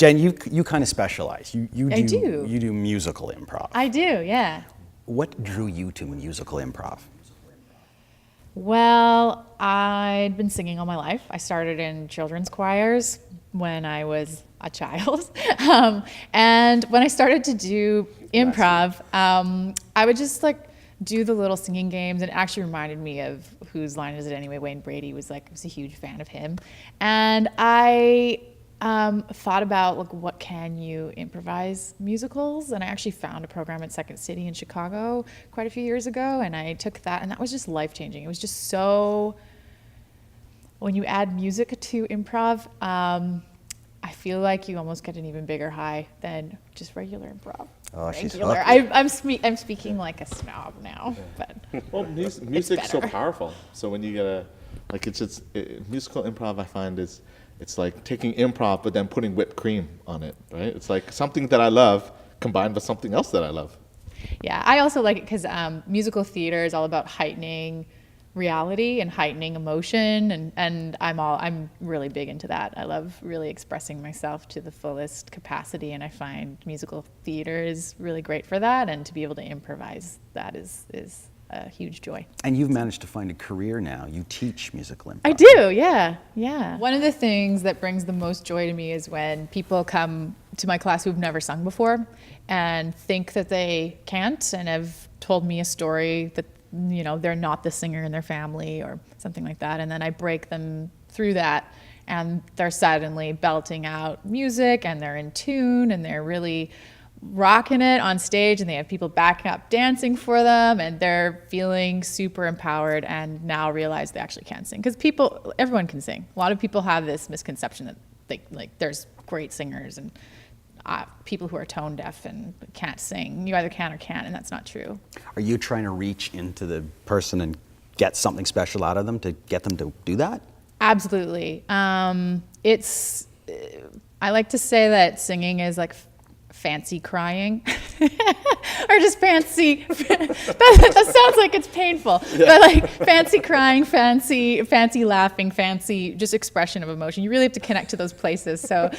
Jen, you kind of specialize. I do. You do musical improv. I do, yeah. What drew you to musical improv? Well, I'd been singing all my life. I started in children's choirs when I was a child. And when I started to do improv, I would just like do the little singing games, and it actually reminded me of Whose Line Is It Anyway? Wayne Brady was a huge fan of him. And I thought about like, what can you improvise musicals? And I actually found a program at Second City in Chicago quite a few years ago, and I took that, and that was just life-changing. It was just so, when you add music to improv, I feel like you almost get an even bigger high than just regular improv. Oh, she's Regular. hooked. I'm speaking like a snob now, but Well, music's so powerful. So when you get musical improv, I find it's like taking improv but then putting whipped cream on it, right? It's like something that I love combined with something else that I love. yeah, I also like it because musical theater is all about heightening reality and heightening emotion, and I'm really big into that. I love really expressing myself to the fullest capacity, and I find musical theater is really great for that, and to be able to improvise that is a huge joy. And you've managed to find a career now. You teach musical improv. I do, yeah. One of the things that brings the most joy to me is when people come to my class who've never sung before and think that they can't, and have told me a story that, you know, they're not the singer in their family or something like that. And then I break them through that, and they're suddenly belting out music, and they're in tune, and they're really rocking it on stage, and they have people backing up dancing for them, and they're feeling super empowered, and now realize they actually can sing. Because everyone can sing. A lot of people have this misconception that there's great singers and people who are tone deaf and can't sing. You either can or can't, and that's not true. Are you trying to reach into the person and get something special out of them to get them to do that? Absolutely. I like to say that singing is like fancy crying or just fancy that sounds like it's painful, but like fancy crying, fancy laughing, fancy just expression of emotion. You really have to connect to those places. So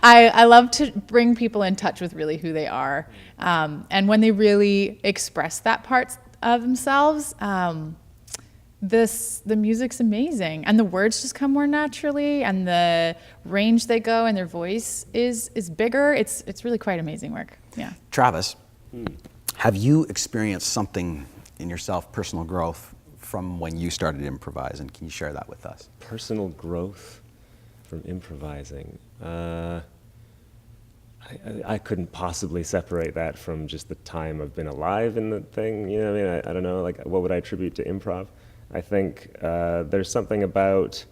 I love to bring people in touch with really who they are, and when they really express that part of themselves, the music's amazing, and the words just come more naturally, and the range they go, and their voice is bigger. It's really quite amazing work. Yeah. Travis, have you experienced something in yourself, personal growth, from when you started improvising? Can you share that with us? Personal growth from improvising. I couldn't possibly separate that from just the time I've been alive in the thing. You know what I mean? I don't know. Like, what would I attribute to improv? I think there's something about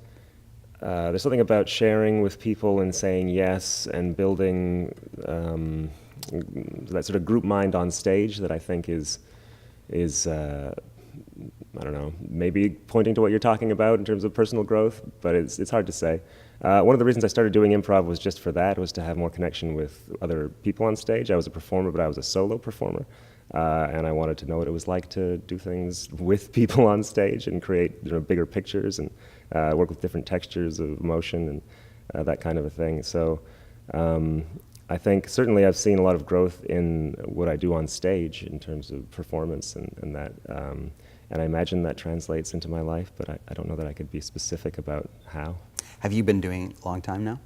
sharing with people and saying yes, and building that sort of group mind on stage that I think is I don't know, maybe pointing to what you're talking about in terms of personal growth, but it's hard to say. One of the reasons I started doing improv was just for that, was to have more connection with other people on stage. I was a performer, but I was a solo performer. And I wanted to know what it was like to do things with people on stage and create bigger pictures and work with different textures of emotion and that kind of a thing. So I think certainly I've seen a lot of growth in what I do on stage in terms of performance and that. And I imagine that translates into my life, but I don't know that I could be specific about how. Have you been doing it a long time now?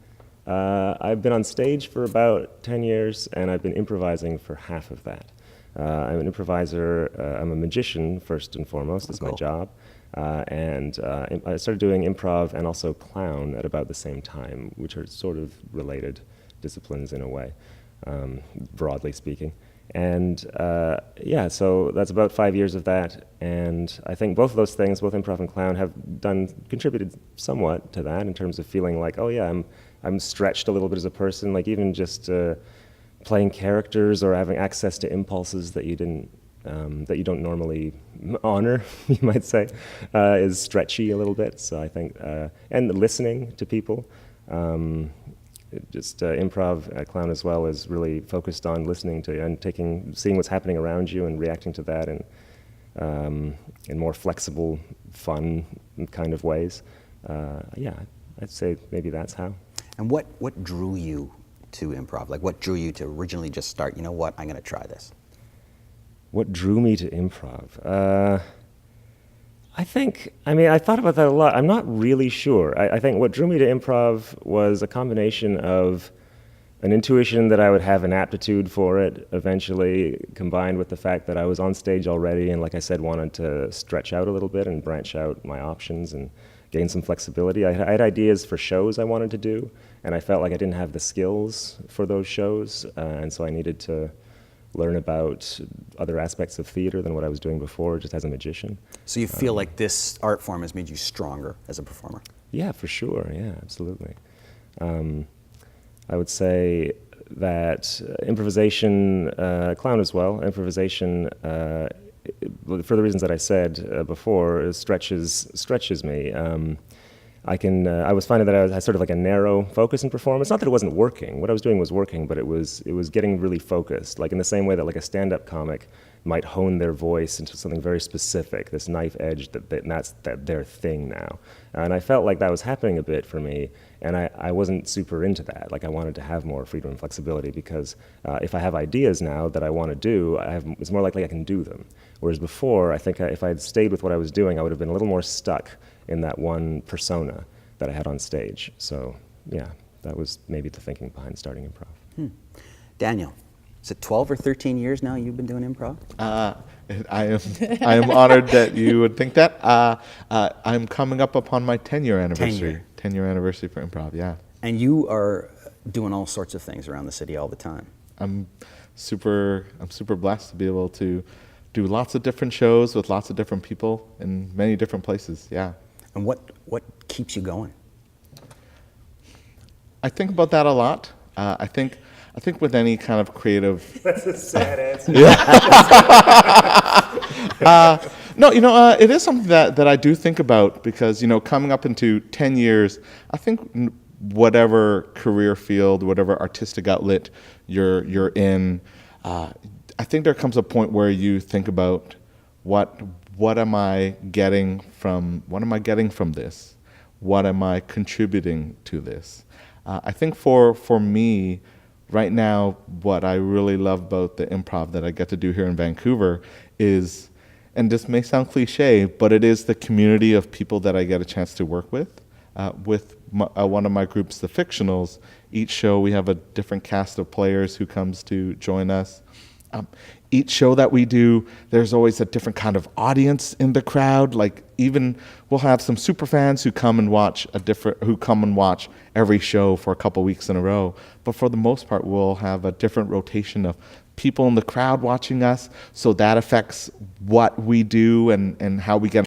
I've been on stage for about 10 years, and I've been improvising for half of that. I'm an improviser. I'm a magician, first and foremost. That's my job. And I started doing improv and also clown at about the same time, which are sort of related disciplines in a way, broadly speaking. And so that's about 5 years of that. And I think both of those things, both improv and clown, have contributed somewhat to that in terms of feeling like, oh yeah, I'm stretched a little bit as a person, like even just playing characters or having access to impulses that you don't normally honor, you might say, is stretchy a little bit. So I think, and listening to people, improv, clown as well, is really focused on listening to and seeing what's happening around you and reacting to that in more flexible, fun kind of ways. I'd say maybe that's how. And what drew you to improv? Like, what drew you to originally just start, you know what, I'm going to try this? What drew me to improv? I thought about that a lot. I'm not really sure. I think what drew me to improv was a combination of an intuition that I would have an aptitude for it eventually, combined with the fact that I was on stage already and, like I said, wanted to stretch out a little bit and branch out my options and gain some flexibility. I had ideas for shows I wanted to do, and I felt like I didn't have the skills for those shows, and so I needed to learn about other aspects of theater than what I was doing before, just as a magician. So you feel like this art form has made you stronger as a performer? Yeah, for sure. Yeah, absolutely. I would say that improvisation, clown as well, improvisation, for the reasons that I said before, stretches me. I was finding that I had sort of like a narrow focus in performance. Not that it wasn't working. What I was doing was working, but it was getting really focused. Like in the same way that like a stand-up comic might hone their voice into something very specific, this knife edge, that's their thing now. And I felt like that was happening a bit for me, and I wasn't super into that. Like I wanted to have more freedom and flexibility because if I have ideas now that I want to do, it's more likely I can do them. Whereas before, I think if I had stayed with what I was doing, I would have been a little more stuck in that one persona that I had on stage. So yeah, that was maybe the thinking behind starting improv. Daniel, is it 12 or 13 years now you've been doing improv? I am honored that you would think that. I'm coming up upon my 10-year anniversary. 10-year anniversary for improv, yeah. And you are doing all sorts of things around the city all the time. I'm super blessed to be able to do lots of different shows with lots of different people in many different places, yeah. And what keeps you going? I think about that a lot. I think with any kind of creative. That's a sad answer. No, it is something that I do think about because, coming up into 10 years, I think whatever career field, whatever artistic outlet you're in, I think there comes a point where you think about what am I getting from this? What am I contributing to this? I think for me, right now, what I really love about the improv that I get to do here in Vancouver is, and this may sound cliche, but it is the community of people that I get a chance to work with. With one of my groups, the Fictionals, each show we have a different cast of players who comes to join us. Each show that we do, there's always a different kind of audience in the crowd. Like even we'll have some super fans who come and watch every show for a couple weeks in a row. But for the most part, we'll have a different rotation of people in the crowd watching us. So that affects what we do and how we get